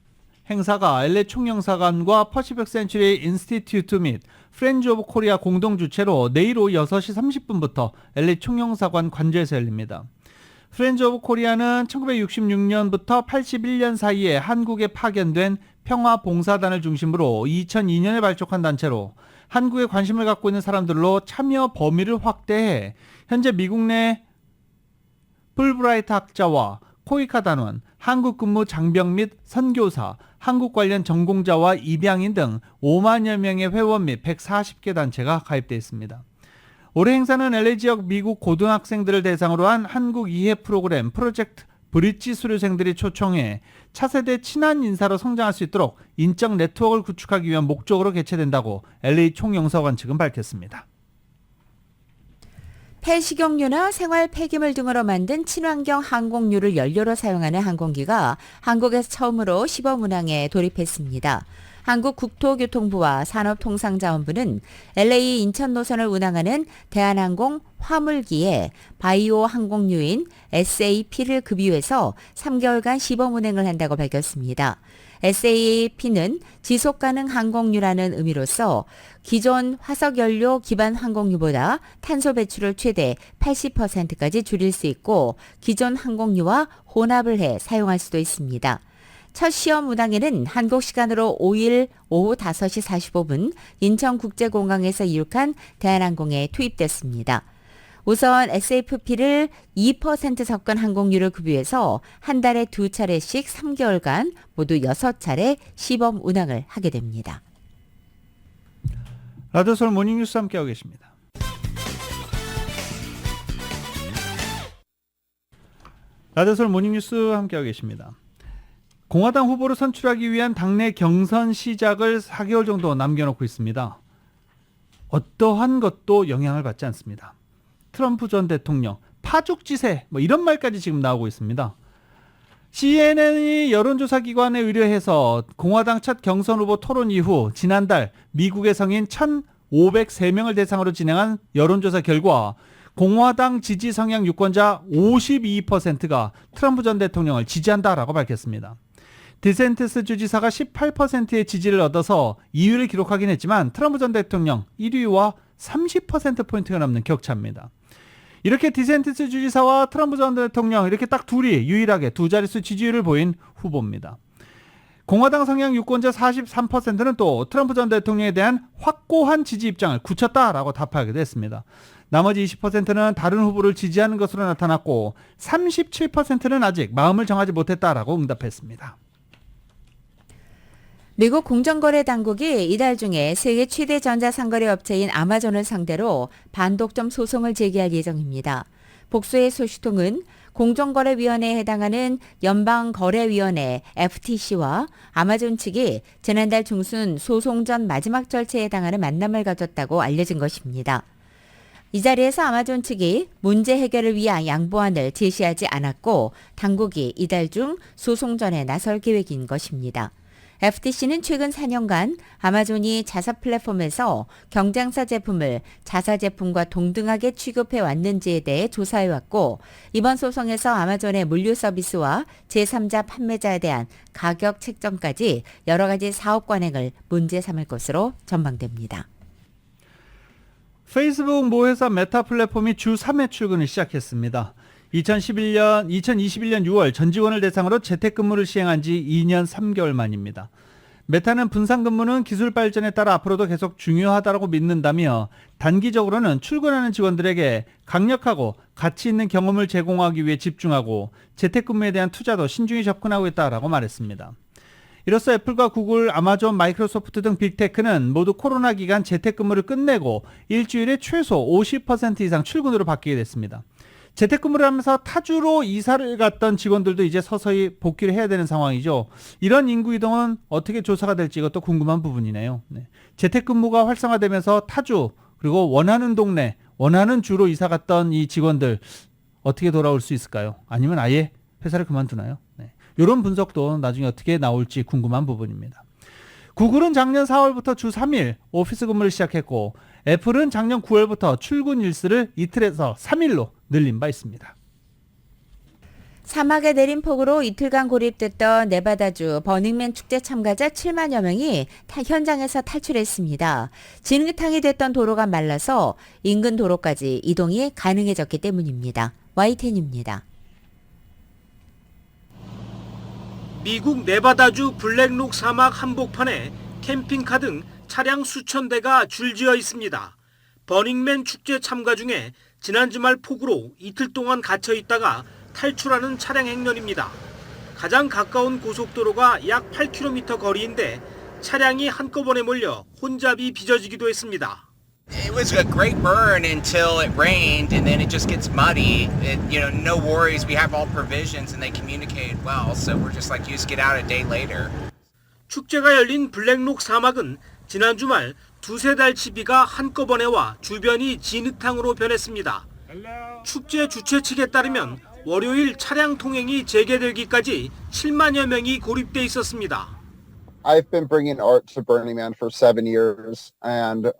행사가 LA 총영사관과 퍼시픽 센츄리 인스티튜트 및 프렌즈 오브 코리아 공동 주최로 내일 오후 6시 30분부터 LA 총영사관 관저에서 열립니다. 프렌즈 오브 코리아는 1966년부터 81년 사이에 한국에 파견된 평화봉사단을 중심으로 2002년에 발족한 단체로 한국에 관심을 갖고 있는 사람들로 참여 범위를 확대해 현재 미국 내 풀브라이트 학자와 코이카 단원, 한국 근무 장병 및 선교사, 한국 관련 전공자와 입양인 등 5만여 명의 회원 및 140개 단체가 가입되어 있습니다. 올해 행사는 LA 지역 미국 고등학생들을 대상으로 한 한국 이해 프로그램 프로젝트 브릿지 수료생들이 초청해 차세대 친한 인사로 성장할 수 있도록 인적 네트워크를 구축하기 위한 목적으로 개최된다고 LA 총영사관 측은 밝혔습니다. 폐식용유나 생활 폐기물 등으로 만든 친환경 항공유를 연료로 사용하는 항공기가 한국에서 처음으로 시범 운항에 돌입했습니다. 한국국토교통부와 산업통상자원부는 LA 인천 노선을 운항하는 대한항공 화물기에 바이오 항공유인 SAP를 급유해서 3개월간 시범 운행을 한다고 밝혔습니다. SAF는 지속가능 항공유라는 의미로서 기존 화석연료 기반 항공유보다 탄소 배출을 최대 80%까지 줄일 수 있고 기존 항공유와 혼합을 해 사용할 수도 있습니다. 첫 시험 운항에는 한국 시간으로 5일 오후 5시 45분 인천국제공항에서 이륙한 대한항공에 투입됐습니다. 우선 SAFP를 2% 섞은 항공유를 급유해서 한 달에 2차례씩 3개월간 모두 6차례 시범 운항을 하게 됩니다. 라디오 서울 모닝뉴스 함께하고 계십니다. 라디오 서울 모닝뉴스 함께하고 계십니다. 공화당 후보로 선출하기 위한 당내 경선 시작을 4개월 정도 남겨놓고 있습니다. 어떠한 것도 영향을 받지 않습니다. 트럼프 전 대통령, 파죽지세 이런 말까지 지금 나오고 있습니다. CNN이 여론조사 기관에 의뢰해서 공화당 첫 경선 후보 토론 이후 지난달 미국의 성인 1,503명을 대상으로 진행한 여론조사 결과 공화당 지지 성향 유권자 52%가 트럼프 전 대통령을 지지한다라고 밝혔습니다. 디센티스 주지사가 18%의 지지를 얻어서 2위를 기록하긴 했지만 트럼프 전 대통령 1위와 30%포인트가 넘는 격차입니다. 이렇게 디센티스 주지사와 트럼프 전 대통령 이렇게 딱 둘이 유일하게 두 자릿수 지지율을 보인 후보입니다. 공화당 성향 유권자 43%는 또 트럼프 전 대통령에 대한 확고한 지지 입장을 굳혔다라고 답하기도 했습니다. 나머지 20%는 다른 후보를 지지하는 것으로 나타났고 37%는 아직 마음을 정하지 못했다라고 응답했습니다. 미국 공정거래 당국이 이달 중에 세계 최대 전자상거래 업체인 아마존을 상대로 반독점 소송을 제기할 예정입니다. 복수의 소식통은 공정거래위원회에 해당하는 연방거래위원회 FTC와 아마존 측이 지난달 중순 소송 전 마지막 절차에 해당하는 만남을 가졌다고 알려진 것입니다. 이 자리에서 아마존 측이 문제 해결을 위한 양보안을 제시하지 않았고 당국이 이달 중 소송전에 나설 계획인 것입니다. FTC는 최근 4년간 아마존이 자사 플랫폼에서 경쟁사 제품을 자사 제품과 동등하게 취급해 왔는지에 대해 조사해왔고 이번 소송에서 아마존의 물류 서비스와 제3자 판매자에 대한 가격 책정까지 여러 가지 사업 관행을 문제 삼을 것으로 전망됩니다. 페이스북 모회사 메타 플랫폼이 주 3회 출근을 시작했습니다. 2021년 6월 전 직원을 대상으로 재택근무를 시행한 지 2년 3개월 만입니다. 메타는 분산근무는 기술 발전에 따라 앞으로도 계속 중요하다고 믿는다며 단기적으로는 출근하는 직원들에게 강력하고 가치 있는 경험을 제공하기 위해 집중하고 재택근무에 대한 투자도 신중히 접근하고 있다고 말했습니다. 이로써 애플과 구글, 아마존, 마이크로소프트 등 빅테크는 모두 코로나 기간 재택근무를 끝내고 일주일에 최소 50% 이상 출근으로 바뀌게 됐습니다. 재택근무를 하면서 타주로 이사를 갔던 직원들도 이제 서서히 복귀를 해야 되는 상황이죠. 이런 인구 이동은 어떻게 조사가 될지 이것도 궁금한 부분이네요. 네. 재택근무가 활성화되면서 타주 그리고 원하는 동네, 원하는 주로 이사 갔던 이 직원들 어떻게 돌아올 수 있을까요? 아니면 아예 회사를 그만두나요? 네. 이런 분석도 나중에 어떻게 나올지 궁금한 부분입니다. 구글은 작년 4월부터 주 3일 오피스 근무를 시작했고 애플은 작년 9월부터 출근 일수를 이틀에서 3일로 늘린 바 있습니다. 사막에 내린 폭우로 이틀간 고립됐던 네바다주 버닝맨 축제 참가자 7만여 명이 현장에서 탈출했습니다. 진흙탕이 됐던 도로가 말라서 인근 도로까지 이동이 가능해졌기 때문입니다. YTN입니다. 미국 네바다주 블랙록 사막 한복판에 캠핑카 등 차량 수천 대가 줄지어 있습니다. 버닝맨 축제 참가 중에 지난 주말 폭우로 이틀 동안 갇혀 있다가 탈출하는 차량 행렬입니다. 가장 가까운 고속도로가 약 8km 거리인데 차량이 한꺼번에 몰려 혼잡이 빚어지기도 했습니다. It was a great burn until it rained and then it just gets muddy. No worries. We have all provisions and they communicated well. So we're just like, you just get out a day later. 축제가 열린 블랙록 사막은 지난 주말 두세 달치 비가 한꺼번에 와 주변이 진흙탕으로 변했습니다. 축제 주최 측에 따르면 월요일 차량 통행이 재개되기까지 7만여 명이 고립돼 있었습니다. I've been bringing art to Burning Man for 7 years, and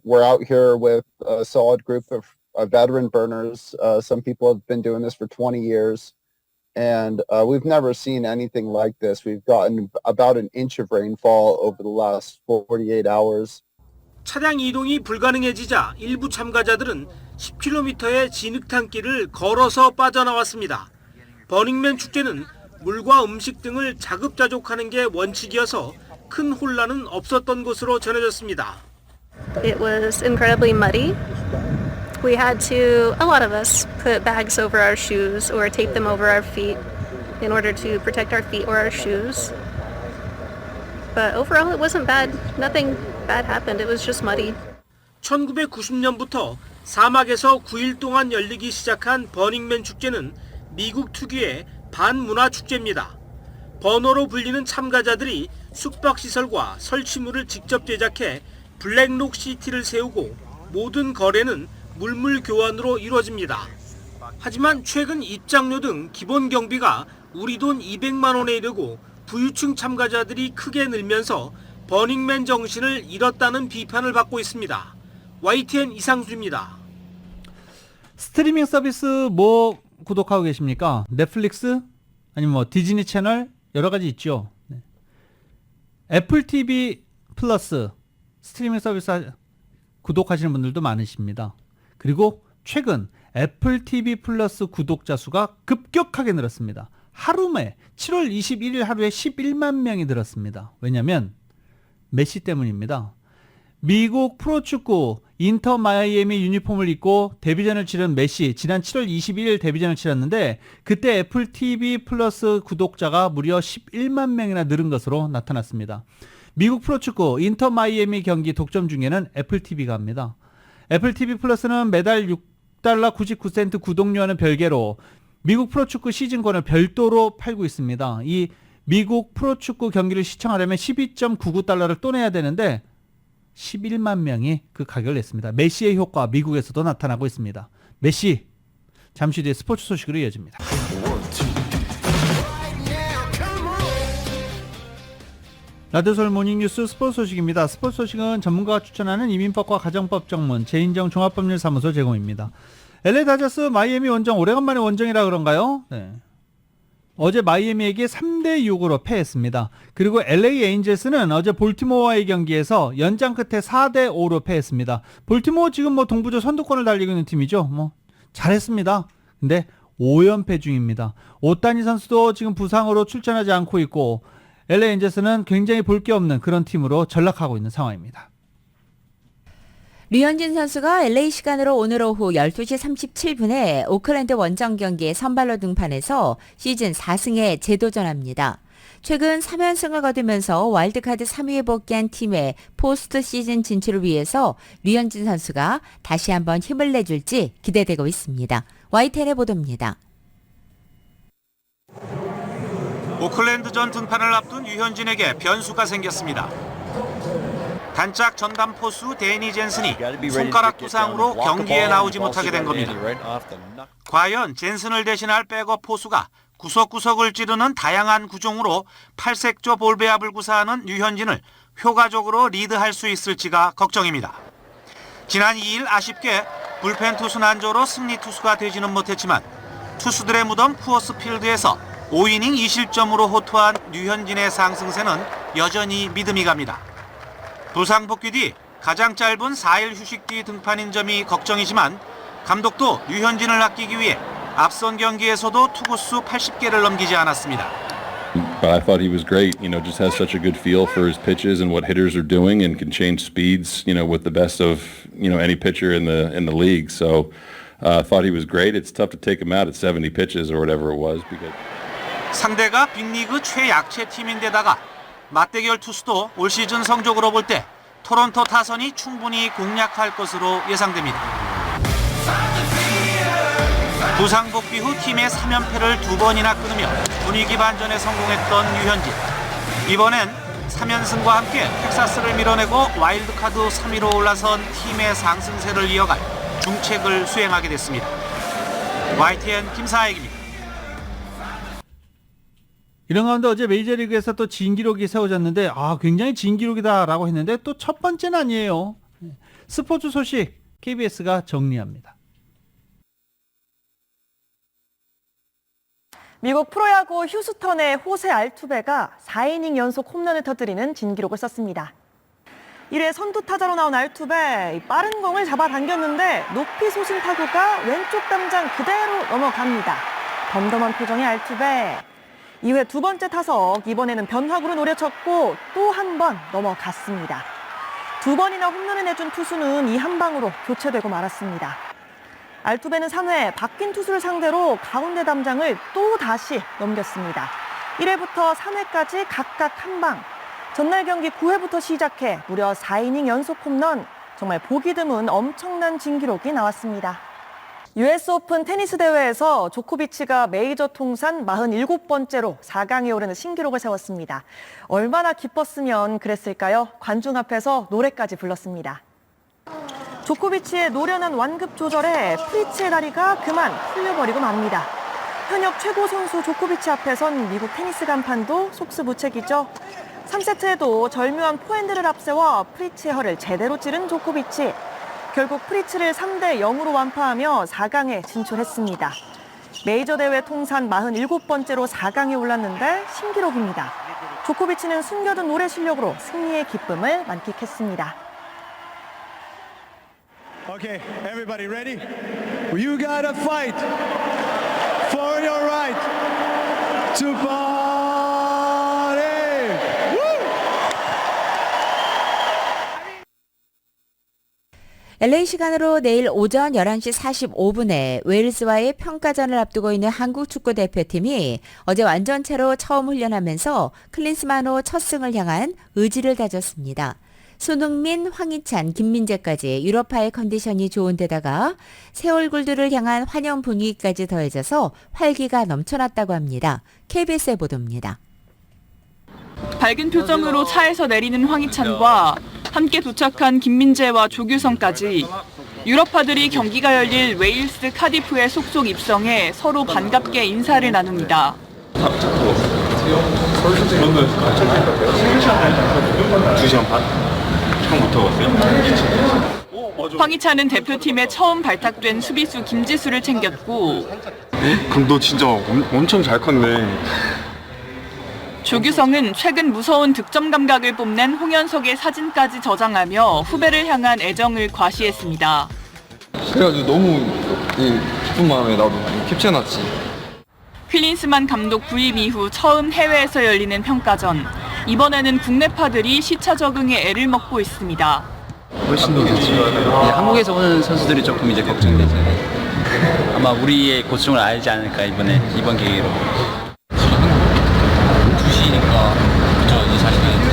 we're out here with a solid group of veteran burners. Some people have been doing this for 20 years. and we've never seen anything like this. We've gotten about an inch of rainfall over the last 48 hours. 차량 이동이 불가능해지자 일부 참가자들은 10km의 진흙탕길을 걸어서 빠져나왔습니다. 버닝맨 축제는 물과 음식 등을 자급자족하는 게 원칙이어서 큰 혼란은 없었던 것으로 전해졌습니다. It was incredibly muddy. We had to, a lot of us, put bags over our shoes or tape them over our feet in order to protect our feet or our shoes. But overall it wasn't bad. Nothing bad happened. It was just muddy. 1990년부터 사막에서 9일 동안 열리기 시작한 버닝맨 축제는 미국 특유의 반문화 축제입니다. 버너로 불리는 참가자들이 숙박시설과 설치물을 직접 제작해 블랙록 시티를 세우고 모든 거래는 물물 교환으로 이루어집니다. 하지만 최근 입장료 등 기본 경비가 우리 돈 200만 원에 이르고 부유층 참가자들이 크게 늘면서 버닝맨 정신을 잃었다는 비판을 받고 있습니다. YTN 이상수입니다. 스트리밍 서비스 뭐 구독하고 계십니까? 넷플릭스? 아니면 뭐 디즈니 채널? 여러 가지 있죠. 네. 애플 TV 플러스 스트리밍 서비스 구독하시는 분들도 많으십니다. 그리고 최근 애플 TV 플러스 구독자 수가 급격하게 늘었습니다. 하루에 7월 21일 하루에 11만 명이 늘었습니다. 왜냐하면 메시 때문입니다. 미국 프로축구 인터 마이애미 유니폼을 입고 데뷔전을 치른 메시, 지난 7월 21일 데뷔전을 치렀는데 그때 애플 TV 플러스 구독자가 무려 11만 명이나 늘은 것으로 나타났습니다. 미국 프로축구 인터 마이애미 경기 독점 중에는 애플 TV가 합니다. 애플 TV 플러스는 매달 6달러 99센트 구독료와는 별개로 미국 프로축구 시즌권을 별도로 팔고 있습니다. 이 미국 프로축구 경기를 시청하려면 12.99달러를 또 내야 되는데 11만 명이 그 가격을 냈습니다. 메시의 효과 미국에서도 나타나고 있습니다. 메시, 잠시 뒤에 스포츠 소식으로 이어집니다. 라디오서울 모닝뉴스 스포츠 소식입니다. 스포츠 소식은 전문가가 추천하는 이민법과 가정법 전문 제인정 종합법률사무소 제공입니다. LA 다저스 마이애미 원정 오래간만에 원정이라 그런가요? 네. 어제 마이애미에게 3대6으로 패했습니다. 그리고 LA 에인젤스는 어제 볼티모어와의 경기에서 연장 끝에 4대5로 패했습니다. 볼티모어 지금 뭐 동부조 선두권을 달리고 있는 팀이죠. 뭐 잘했습니다. 근데 5연패 중입니다. 오타니 선수도 지금 부상으로 출전하지 않고 있고 LA 에인젤스는 굉장히 볼 게 없는 그런 팀으로 전락하고 있는 상황입니다. 류현진 선수가 LA 시간으로 오늘 오후 12시 37분에 오클랜드 원정 경기에 선발로 등판해서 시즌 4승에 재도전합니다. 최근 3연승을 거두면서 와일드카드 3위에 복귀한 팀의 포스트 시즌 진출을 위해서 류현진 선수가 다시 한번 힘을 내줄지 기대되고 있습니다. YTN의 보도입니다. 오클랜드전 등판을 앞둔 류현진에게 변수가 생겼습니다. 단짝 전담 포수 데니 젠슨이 손가락 부상으로 경기에 나오지 못하게 된 겁니다. 과연 젠슨을 대신할 백업 포수가 구석구석을 찌르는 다양한 구종으로 팔색조 볼배압을 구사하는 류현진을 효과적으로 리드할 수 있을지가 걱정입니다. 지난 2일 아쉽게 불펜 투수 난조로 승리 투수가 되지는 못했지만 투수들의 무덤 쿠어스 필드에서 5이닝 2실점으로 호투한 류현진의 상승세는 여전히 믿음이 갑니다. 부상 복귀 뒤 가장 짧은 4일 휴식 뒤 등판인 점이 걱정이지만 감독도 류현진을 아끼기 위해 앞선 경기에서도 투구수 80개를 넘기지 않았습니다. But I thought he was great, just has such a good feel for his pitches and what hitters are doing and can change speeds, with the best of, any pitcher in the league. So I thought he was great. It's tough to take him out at 70 pitches or whatever it was because 상대가 빅리그 최약체 팀인데다가 맞대결 투수도 올 시즌 성적으로 볼 때 토론토 타선이 충분히 공략할 것으로 예상됩니다. 부상 복귀 후 팀의 3연패를 2번이나 끊으며 분위기 반전에 성공했던 류현진. 이번엔 3연승과 함께 텍사스를 밀어내고 와일드카드 3위로 올라선 팀의 상승세를 이어갈 중책을 수행하게 됐습니다. YTN 김사익입니다. 이런 가운데 어제 메이저리그에서 또 진기록이 세워졌는데 굉장히 진기록이다라고 했는데 또 첫 번째는 아니에요. 스포츠 소식 KBS가 정리합니다. 미국 프로야구 휴스턴의 호세 알투베가 4이닝 연속 홈런을 터뜨리는 진기록을 썼습니다. 1회 선두 타자로 나온 알투베, 빠른 공을 잡아당겼는데 높이 솟은 타구가 왼쪽 담장 그대로 넘어갑니다. 덤덤한 표정의 알투베. 2회 두 번째 타석, 이번에는 변화구로 노려쳤고 또 한 번 넘어갔습니다. 두 번이나 홈런을 내준 투수는 이 한 방으로 교체되고 말았습니다. 알투베는 3회 바뀐 투수를 상대로 가운데 담장을 또 다시 넘겼습니다. 1회부터 3회까지 각각 한 방. 전날 경기 9회부터 시작해 무려 4이닝 연속 홈런. 정말 보기 드문 엄청난 진기록이 나왔습니다. US 오픈 테니스 대회에서 조코비치가 메이저 통산 47번째로 4강에 오르는 신기록을 세웠습니다. 얼마나 기뻤으면 그랬을까요? 관중 앞에서 노래까지 불렀습니다. 조코비치의 노련한 완급 조절에 프리츠의 다리가 그만 풀려버리고 맙니다. 현역 최고 선수 조코비치 앞에선 미국 테니스 간판도 속수무책이죠. 3세트에도 절묘한 포핸드를 앞세워 프리츠의 허를 제대로 찌른 조코비치. 결국 프리츠를 3대 0으로 완파하며 4강에 진출했습니다. 메이저 대회 통산 47번째로 4강에 올랐는데 신기록입니다. 조코비치는 숨겨둔 노래 실력으로 승리의 기쁨을 만끽했습니다. Okay, everybody ready? You gotta fight for your right to party. LA 시간으로 내일 오전 11시 45분에 웨일즈와의 평가전을 앞두고 있는 한국 축구 대표팀이 어제 완전체로 처음 훈련하면서 클린스만호 첫 승을 향한 의지를 다졌습니다. 손흥민, 황희찬, 김민재까지 유럽파의 컨디션이 좋은 데다가 새 얼굴들을 향한 환영 분위기까지 더해져서 활기가 넘쳐났다고 합니다. KBS의 보도입니다. 밝은 표정으로 차에서 내리는 황희찬과 함께 도착한 김민재와 조규성까지 유럽파들이 경기가 열릴 웨일스 카디프에 속속 입성해 서로 반갑게 인사를 나눕니다. 2시간 반? 처음부터 왔어요? 황희찬은 대표팀에 처음 발탁된 수비수 김지수를 챙겼고 그럼 너 진짜 엄청 잘 컸네. 조규성은 최근 무서운 득점 감각을 뽐낸 홍현석의 사진까지 저장하며 후배를 향한 애정을 과시했습니다. 그래가지고 너무 기쁜 마음에 나도 캡처해놨지. 클린스만 감독 부임 이후 처음 해외에서 열리는 평가전. 이번에는 국내파들이 시차 적응에 애를 먹고 있습니다. 훨씬 더 좋지. 한국에서 오는 선수들이 조금 이제 걱정되죠. 아마 우리의 고충을 알지 않을까 이번 계기로. 2시니까 그저 2-40분.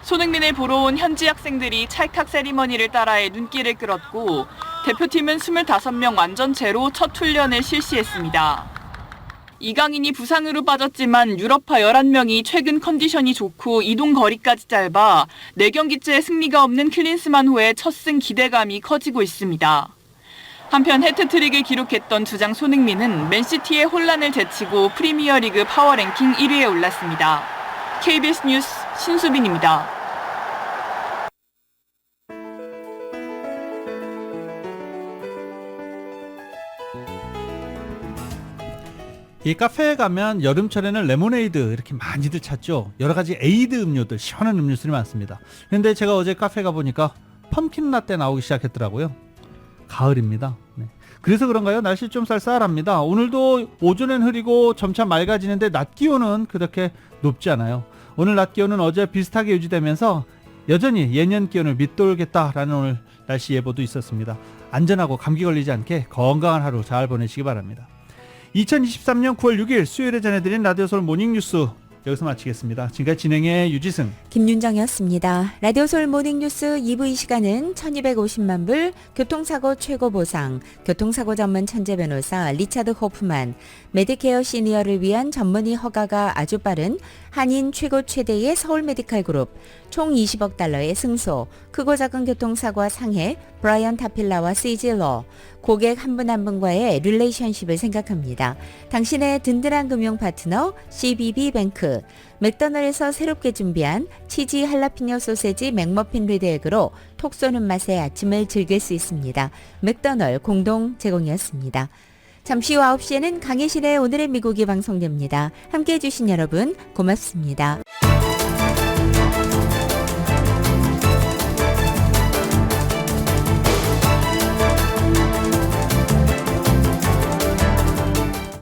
손흥민을 보러 온 현지 학생들이 찰칵 세리머니를 따라해 눈길을 끌었고 대표팀은 25명 완전체로 첫 훈련을 실시했습니다. 이강인이 부상으로 빠졌지만 유럽파 11명이 최근 컨디션이 좋고 이동 거리까지 짧아 4경기째 승리가 없는 클린스만호의 첫 승 기대감이 커지고 있습니다. 한편 해트트릭을 기록했던 주장 손흥민은 맨시티의 혼란을 제치고 프리미어리그 파워랭킹 1위에 올랐습니다. KBS 뉴스 신수빈입니다. 이 카페에 가면 여름철에는 레모네이드 이렇게 많이들 찾죠. 여러 가지 에이드 음료들, 시원한 음료들이 많습니다. 그런데 제가 어제 카페 가보니까 펌킨 라떼 나오기 시작했더라고요. 가을입니다. 네. 그래서 그런가요? 날씨 좀 쌀쌀합니다. 오늘도 오전엔 흐리고 점차 맑아지는데 낮 기온은 그렇게 높지 않아요. 오늘 낮 기온은 어제 비슷하게 유지되면서 여전히 예년 기온을 밑돌겠다라는 오늘 날씨 예보도 있었습니다. 안전하고 감기 걸리지 않게 건강한 하루 잘 보내시기 바랍니다. 2023년 9월 6일 수요일에 전해드린 라디오 서울 모닝뉴스 여기서 마치겠습니다. 지금까지 진행의 유지승, 김윤정이었습니다. 라디오 서울 모닝뉴스 2부 이 시간은 1250만 불 교통사고 최고 보상, 교통사고 전문 천재 변호사 리차드 호프만, 메디케어 시니어를 위한 전문의 허가가 아주 빠른 한인 최고 최대의 서울 메디칼 그룹, 총 20억 달러의 승소, 크고 작은 교통사고와 상해, 브라이언 타필라와 CG러, 고객 한 분 한 분과의 릴레이션십을 생각합니다. 당신의 든든한 금융 파트너 CBB뱅크, 맥도날드에서 새롭게 준비한 치즈 할라피뇨 소세지 맥머핀 레드에그로 톡 쏘는 맛의 아침을 즐길 수 있습니다. 맥도날드 공동 제공이었습니다. 잠시 후 9시에는 강혜신의 오늘의 미국이 방송됩니다. 함께해 주신 여러분 고맙습니다.